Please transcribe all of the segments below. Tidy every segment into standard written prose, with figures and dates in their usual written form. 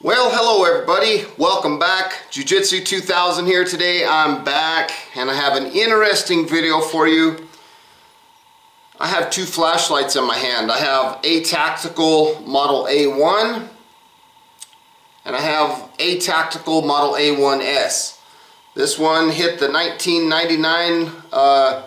Well, hello everybody. Welcome back. Jiu-Jitsu 2000 here today. I'm back and I have an interesting video for you. I have two flashlights in my hand. I have a tactical model A1 and I have a tactical model A1S. This one hit the $19.99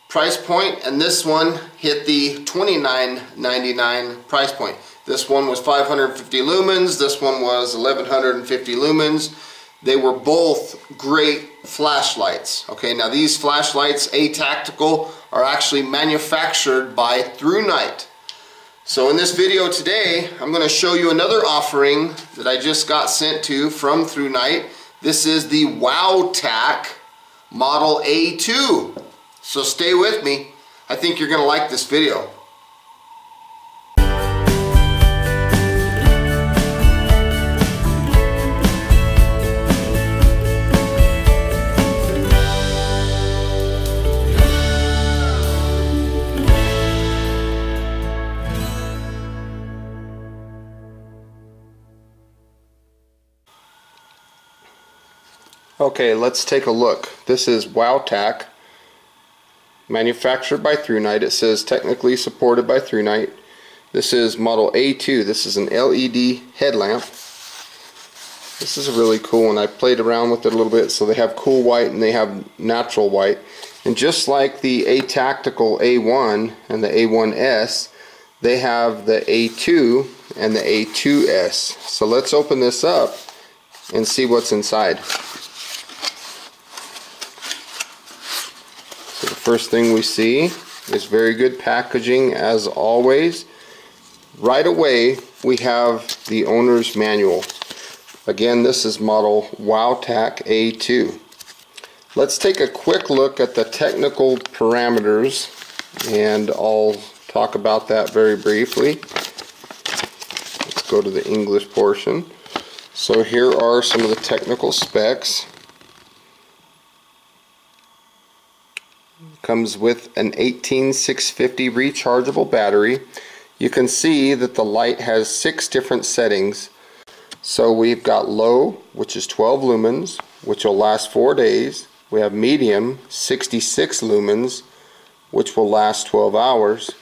price point and this one hit the $29.99 price point. This one was 550 lumens, this one was 1150 lumens. They were both great flashlights. Okay, now these flashlights, A Tactical, are actually manufactured by Through Night. So in this video today, I'm going to show you another offering that I just got sent to from Through Night. This is the Wowtac Model A2. So stay with me. I think you're going to like this video. Okay, let's take a look. This is Wowtac, manufactured by Through Night. It says technically supported by Through Night. This is model A2. This is an LED headlamp. This is a really cool one. I played around with it a little bit. So they have cool white and they have natural white. And just like the A Tactical A1 and the A1S, they have the A2 and the A2S. So let's open this up and see what's inside. So the first thing we see is very good packaging as always. Right away we have the owner's manual. Again, this is model Wowtac A2. Let's take a quick look at the technical parameters and I'll talk about that very briefly. Let's go to the English portion. So here are some of the technical specs. Comes with an 18650 rechargeable battery. You can see that the light has 6 different settings. So we've got low, which is 12 lumens, which will last 4 days. We have medium, 66 lumens, which will last 12 hours.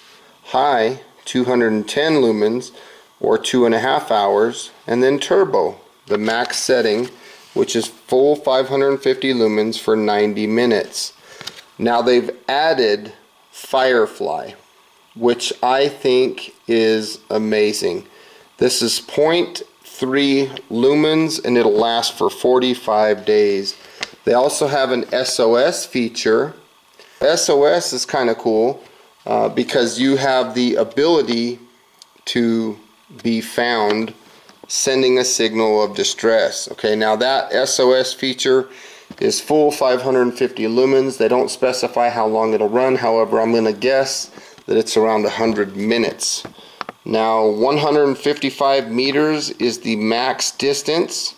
High, 210 lumens, or 2.5 hours. And then turbo, the max setting, which is full 550 lumens for 90 minutes. Now they've added Firefly, which I think is amazing. This is 0.3 lumens and it'll last for 45 days. They also have an SOS feature. SOS is kind of cool because you have the ability to be found sending a signal of distress. Okay, now that SOS feature is full 550 lumens. They don't specify how long it'll run. However, I'm going to guess that it's around 100 minutes. Now 155 meters is the max distance,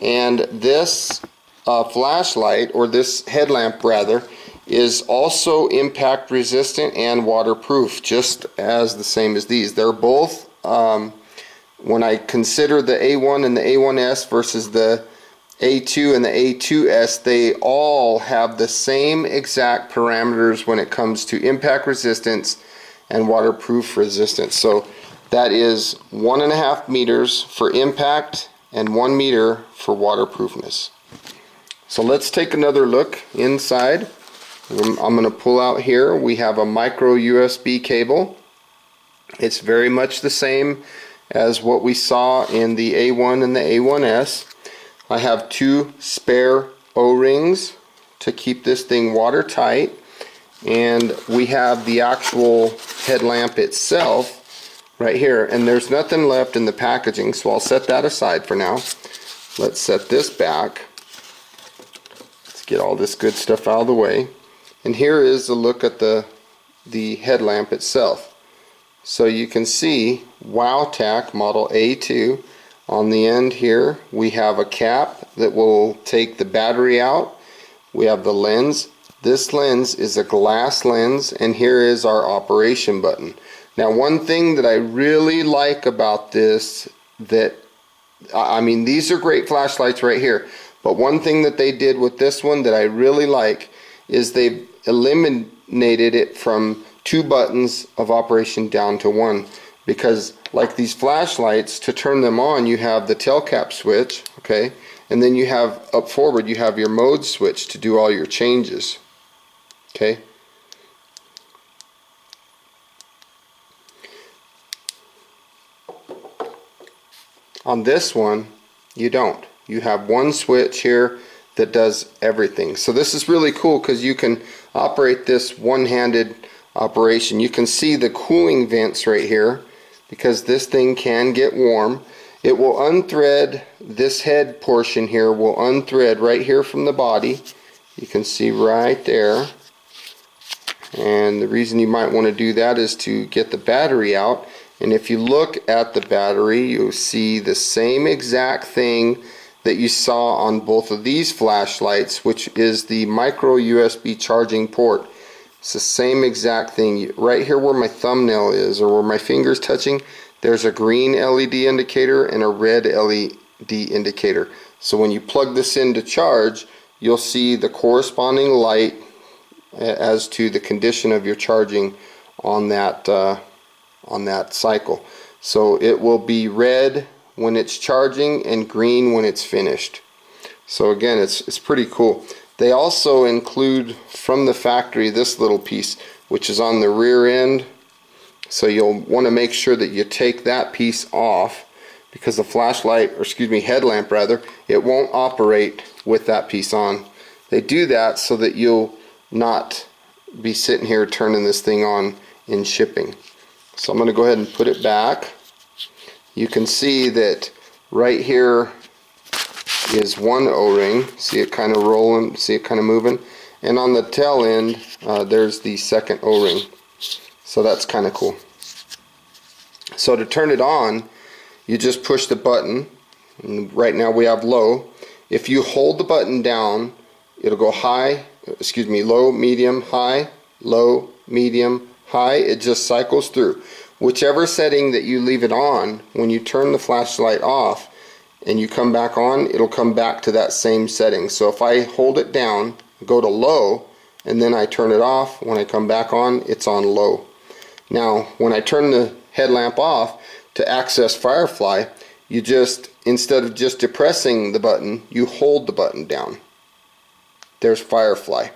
and this flashlight, or this headlamp rather, is also impact resistant and waterproof, just as the same as these. They're both, when I consider the A1 and the A1S versus the A2 and the A2S, they all have the same exact parameters when it comes to impact resistance and waterproof resistance. So that is 1.5 meters for impact and 1 meter for waterproofness. So let's take another look inside. I'm going to pull out here. We have a micro USB cable. It's very much the same as what we saw in the A1 and the A1S. I have 2 spare O-rings to keep this thing watertight, and we have the actual headlamp itself right here, and there's nothing left in the packaging, so I'll set that aside for now. Let's set this back. Let's get all this good stuff out of the way, and here is a look at the headlamp itself. So you can see Wowtac model A2. On the end here we have a cap that will take the battery out. We have the lens. This lens is a glass lens, and here is our operation button. Now one thing that I really like about this that I mean, these are great flashlights right here. But one thing that they did with this one that I really like is they've eliminated it from 2 buttons of operation down to 1. Because like these flashlights, to turn them on, you have the tail cap switch, okay? And then you have, up forward, you have your mode switch to do all your changes, okay? On this one, you don't. You have one switch here that does everything. So this is really cool because you can operate this one-handed operation. You can see the cooling vents right here because this thing can get warm. It will unthread, this head portion here will unthread right here from the body. You can see right there. And the reason you might want to do that is to get the battery out. And if you look at the battery, you'll see the same exact thing that you saw on both of these flashlights, which is the micro USB charging port. It's the same exact thing. Right here where my thumbnail is, or where my finger's touching, there's a green LED indicator and a red LED indicator. So when you plug this in to charge, you'll see the corresponding light as to the condition of your charging on that cycle. So it will be red when it's charging and green when it's finished. So again, it's pretty cool. They also include from the factory this little piece, which is on the rear end. So you'll want to make sure that you take that piece off, because the flashlight, or excuse me, headlamp rather, it won't operate with that piece on. They do that so that you'll not be sitting here turning this thing on in shipping. So I'm going to go ahead and put it back. You can see that right here is one O-ring. See it kind of rolling, see it kind of moving. And on the tail end, there's the second O-ring. So that's kind of cool. So to turn it on, you just push the button. And right now we have low. If you hold the button down, it'll go high, excuse me, low, medium, high, low, medium, high. It just cycles through. Whichever setting that you leave it on, when you turn the flashlight off and you come back on, it'll come back to that same setting. So if I hold it down, go to low, and then I turn it off, when I come back on, it's on low. Now when I turn the headlamp off to access Firefly, you just, instead of just depressing the button, you hold the button down. There's Firefly.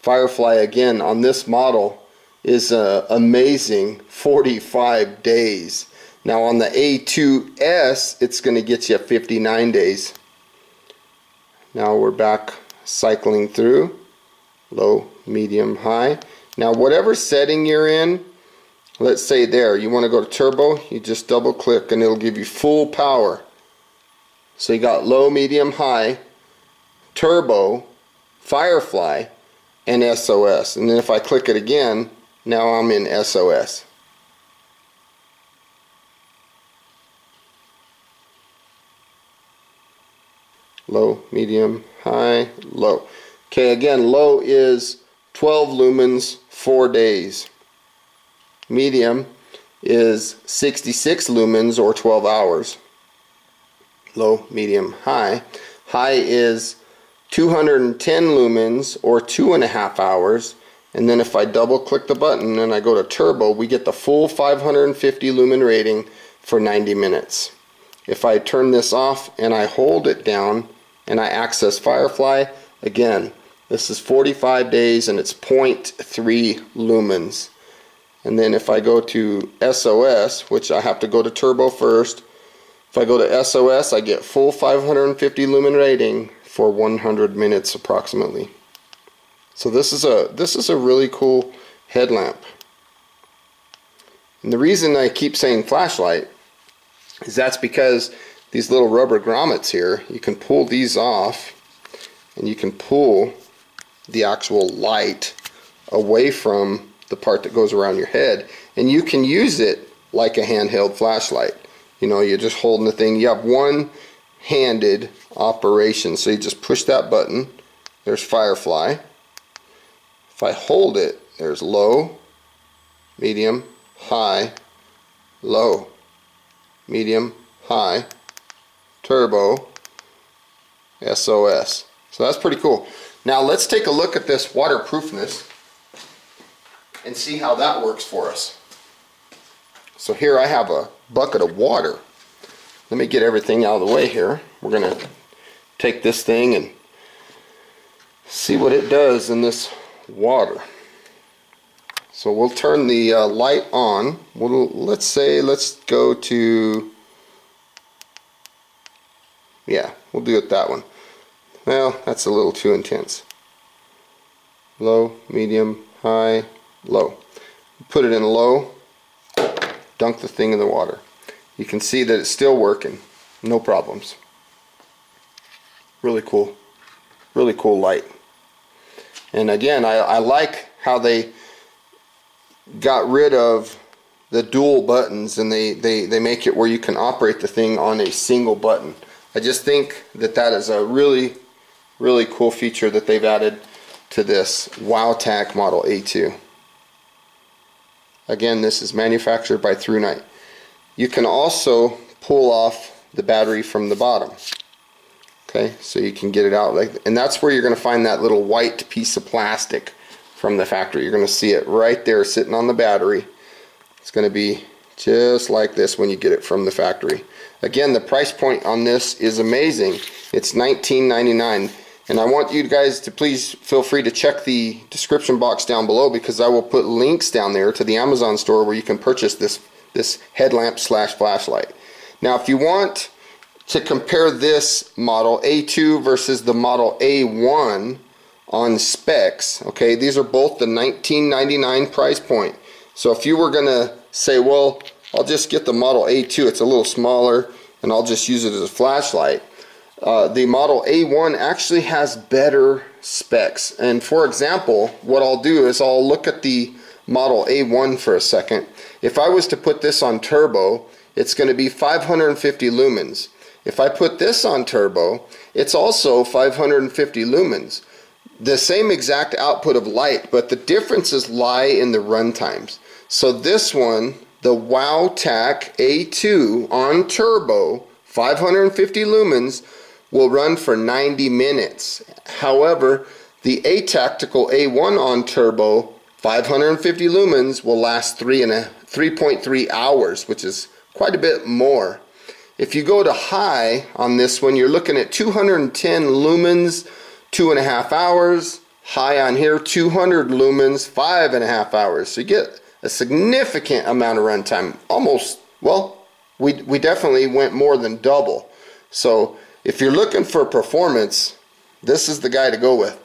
Firefly, again, on this model is amazing 45 days. Now on the A2S, it's going to get you 59 days. Now we're back cycling through. Low, medium, high. Now whatever setting you're in, let's say there, you want to go to turbo, you just double click and it'll give you full power. So you got low, medium, high, turbo, Firefly, and SOS. And then if I click it again, now I'm in SOS. Low, medium, high, low. Okay, again, low is 12 lumens, 4 days. Medium is 66 lumens or 12 hours. Low, medium, high. High is 210 lumens or 2.5 hours. And then if I double click the button and I go to turbo, we get the full 550 lumen rating for 90 minutes. If I turn this off and I hold it down and I access Firefly, again, this is 45 days and it's 0.3 lumens. And then if I go to SOS, which I have to go to turbo first, if I go to SOS, I get full 550 lumen rating for 100 minutes approximately. So this is a really cool headlamp. And the reason I keep saying flashlight is that's because these little rubber grommets here, you can pull these off and you can pull the actual light away from the part that goes around your head, and you can use it like a handheld flashlight. You know, you're just holding the thing. You have one-handed operation, so you just push that button. There's Firefly. If I hold it, there's low, medium, high, low, medium, high, turbo, SOS. So that's pretty cool. Now let's take a look at this waterproofness and see how that works for us. So here I have a bucket of water. Let me get everything out of the way here. We're going to take this thing and see what it does in this water. So we'll turn the light on. Let's go to, yeah, we'll do it that one. Well, that's a little too intense. Low, medium, high, low. Put it in low, dunk the thing in the water. You can see that it's still working, no problems. Really cool light. And again, I like how they got rid of the dual buttons, and they make it where you can operate the thing on a single button. I just think that that is a really cool feature that they've added to this Wowtac Model A2. Again, this is manufactured by ThruNite. You can also pull off the battery from the bottom. Okay, so you can get it out and that's where you're going to find that little white piece of plastic from the factory. You're going to see it right there sitting on the battery. It's going to be just like this when you get it from the factory. Again, the price point on this is amazing. It's $19.99, and I want you guys to please feel free to check the description box down below, because I will put links down there to the Amazon store where you can purchase this headlamp slash flashlight. Now if you want to compare this Model A2 versus the Model A1 on specs, okay, these are both the $19.99 price point. So if you were gonna say, well, I'll just get the Model A2, it's a little smaller, and I'll just use it as a flashlight, the Model A1 actually has better specs. And for example, what I'll do is I'll look at the Model A1 for a second. If I was to put this on turbo, it's going to be 550 lumens. If I put this on turbo, it's also 550 lumens. The same exact output of light, but the differences lie in the run times. So this one, the Wowtac A2 on turbo, 550 lumens, will run for 90 minutes. However, the A-Tactical A1 on turbo, 550 lumens, will last 3.3 hours, which is quite a bit more. If you go to high on this one, you're looking at 210 lumens, 2.5 hours. High on here, 200 lumens, 5.5 hours. So you get a significant amount of runtime. Almost, well, we definitely went more than double. So if you're looking for performance, this is the guy to go with.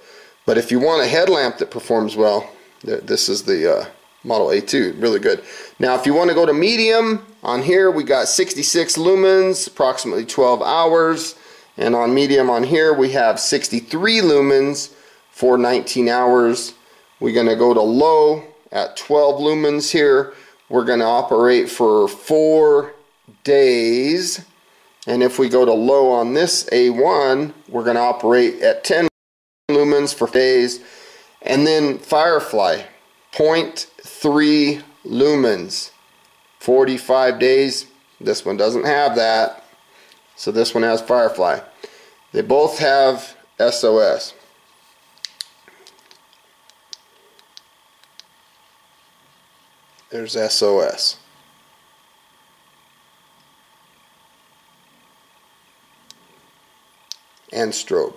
But if you want a headlamp that performs well, this is the Model A2, really good. Now if you want to go to medium, on here we got 66 lumens, approximately 12 hours. And on medium on here we have 63 lumens for 19 hours. We're going to go to low at 12 lumens here. We're going to operate for 4 days. And if we go to low on this A1, we're going to operate at 10 lumens for days. And then Firefly, 0.3 lumens, 45 days. This one doesn't have that, so this one has Firefly. They both have SOS. There's SOS. And strobe.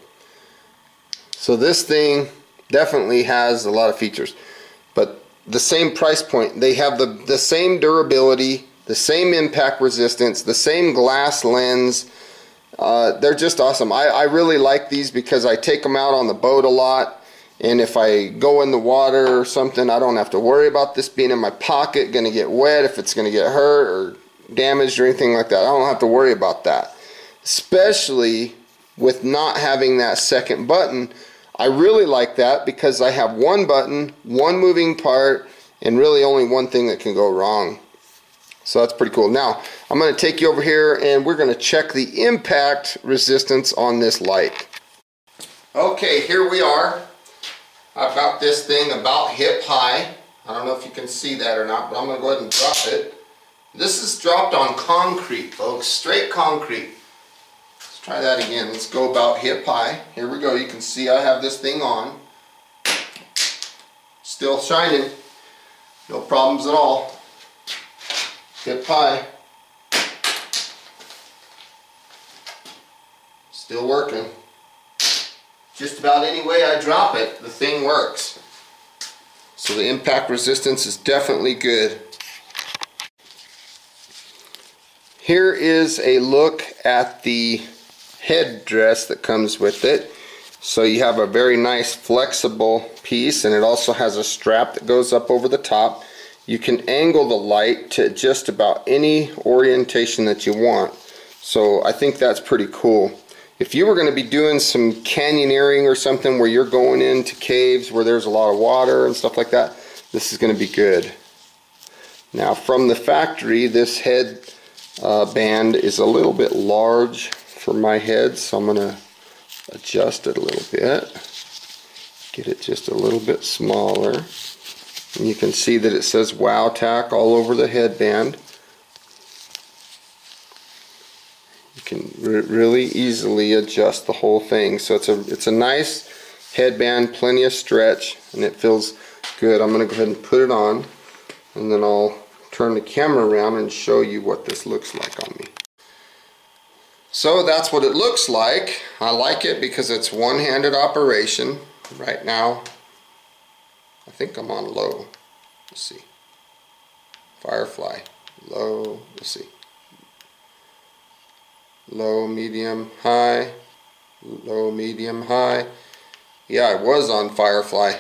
So this thing definitely has a lot of features, but the same price point. They have the same durability, the same impact resistance, the same glass lens. They're just awesome. I really like these because I take them out on the boat a lot, and if I go in the water or something, I don't have to worry about this being in my pocket, gonna get wet, if it's gonna get hurt or damaged or anything like that. I don't have to worry about that, especially with not having that second button. I really like that because I have one button, one moving part, and really only one thing that can go wrong. So that's pretty cool. Now I'm going to take you over here and we're going to check the impact resistance on this light. Okay, here we are. I've got this thing about hip high. I don't know if you can see that or not, but I'm going to go ahead and drop it. This is dropped on concrete, folks, straight concrete. try that again. Let's go about hip high. Here we go. You can see I have this thing on. Still shining. No problems at all. Hip high. Still working. Just about any way I drop it, the thing works. So the impact resistance is definitely good. Here is a look at the headdress that comes with it. So you have a very nice flexible piece, and it also has a strap that goes up over the top. You can angle the light to just about any orientation that you want. So I think that's pretty cool. If you were going to be doing some canyoneering or something where you're going into caves where there's a lot of water and stuff like that, this is going to be good. Now from the factory, this head band is a little bit large for my head, so I'm going to adjust it a little bit, get it just a little bit smaller. And you can see that it says Wowtac all over the headband. You can really easily adjust the whole thing. So it's a nice headband, plenty of stretch, and it feels good. I'm going to go ahead and put it on, and then I'll turn the camera around and show you what this looks like on me. So that's what it looks like. I like it because it's one-handed operation. Right now, I think I'm on low. Let's see. Firefly. Low. Let's see. Low, medium, high. Low, medium, high. Yeah, I was on Firefly.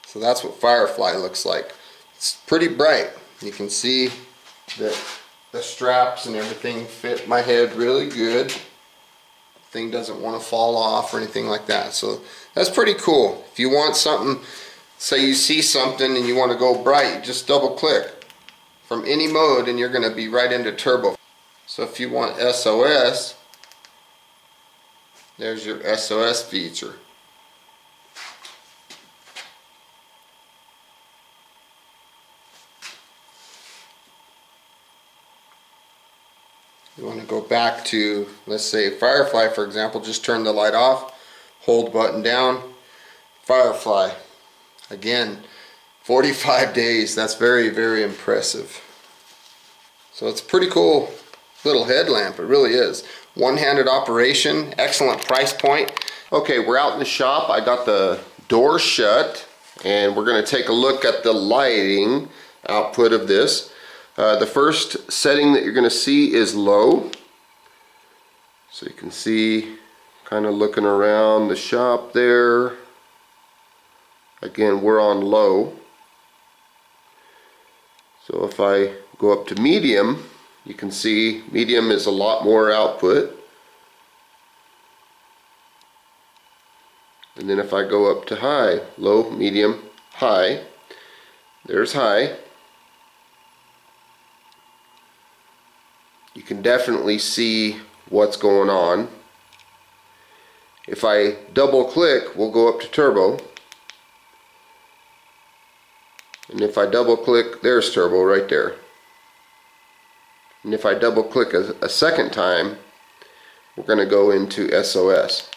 So that's what Firefly looks like. It's pretty bright. You can see that the straps and everything fit my head really good. The thing doesn't want to fall off or anything like that. So that's pretty cool. If you want something, say you see something and you want to go bright, you just double click from any mode and you're going to be right into turbo. So if you want SOS, there's your SOS feature. You want to go back to, let's say Firefly for example, just turn the light off, hold button down, Firefly. Again, 45 days, that's very, very impressive. So it's a pretty cool little headlamp, it really is. One-handed operation, excellent price point. Okay, we're out in the shop. I got the door shut, and we're going to take a look at the lighting output of this. The first setting that you're going to see is low. So you can see, kind of looking around the shop there. Again, we're on low. So if I go up to medium, you can see medium is a lot more output. And then if I go up to high, low, medium, high, there's high. You can definitely see what's going on. If I double click, we'll go up to turbo. And if I double click, there's turbo right there. And if I double click a second time, we're going to go into SOS.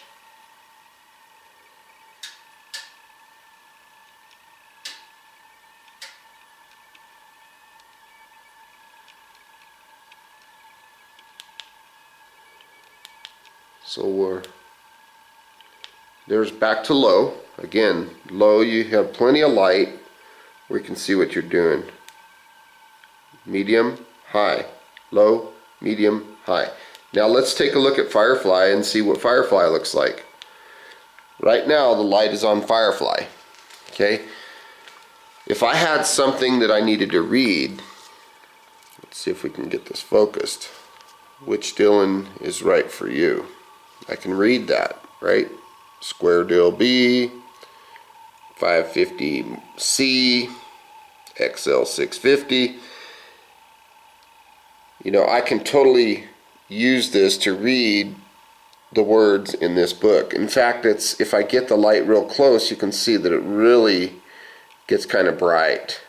So there's back to low. Again, low, you have plenty of light where you can see what you're doing. Medium, high. Low, medium, high. Now let's take a look at Firefly and see what Firefly looks like. Right now the light is on Firefly. Okay. If I had something that I needed to read, let's see if we can get this focused. Which Dylan is right for you? I can read that, right? Square deal B, 550C, XL 650. You know, I can totally use this to read the words in this book. In fact, if I get the light real close, you can see that it really gets kind of bright.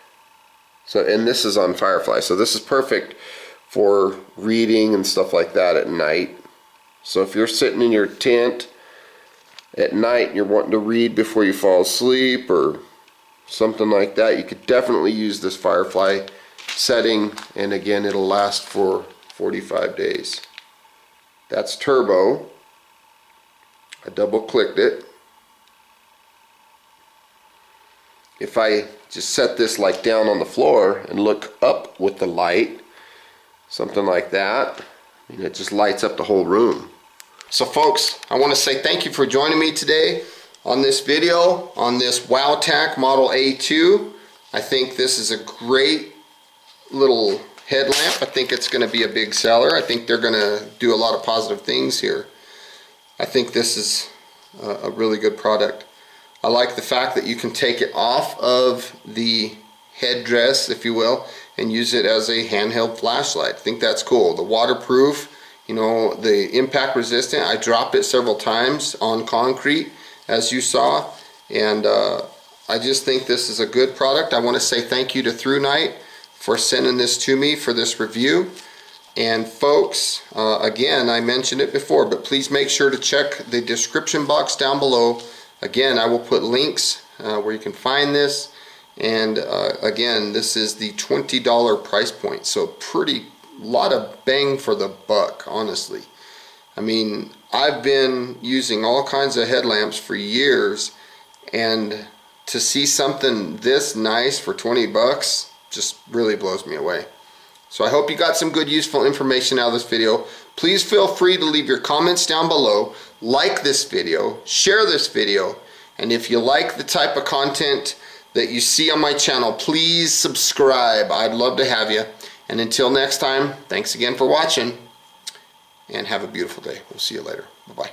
So, and this is on Firefly, so this is perfect for reading and stuff like that at night. So if you're sitting in your tent at night and you're wanting to read before you fall asleep or something like that, you could definitely use this Firefly setting, and again, it'll last for 45 days. That's turbo. I double clicked it. If I just set this like down on the floor and look up with the light, something like that, I mean, it just lights up the whole room. So folks, I want to say thank you for joining me today on this video on this Wowtac Model A2. I think this is a great little headlamp. I think it's going to be a big seller. I think they're going to do a lot of positive things here. I think this is a really good product. I like the fact that you can take it off of the headdress, if you will, and use it as a handheld flashlight. I think that's cool. The waterproof, you know, the impact resistant. I dropped it several times on concrete, as you saw, and I just think this is a good product. I want to say thank you to ThruNite for sending this to me for this review. And folks, again, I mentioned it before, but please make sure to check the description box down below. Again, I will put links where you can find this. And again, this is the $20 price point, so pretty lot of bang for the buck, honestly. I mean, I've been using all kinds of headlamps for years, and to see something this nice for 20 bucks just really blows me away. So I hope you got some good useful information out of this video. Please feel free to leave your comments down below, like this video, share this video, and if you like the type of content that you see on my channel, please subscribe. I'd love to have you. And until next time, thanks again for watching, and have a beautiful day. We'll see you later. Bye-bye.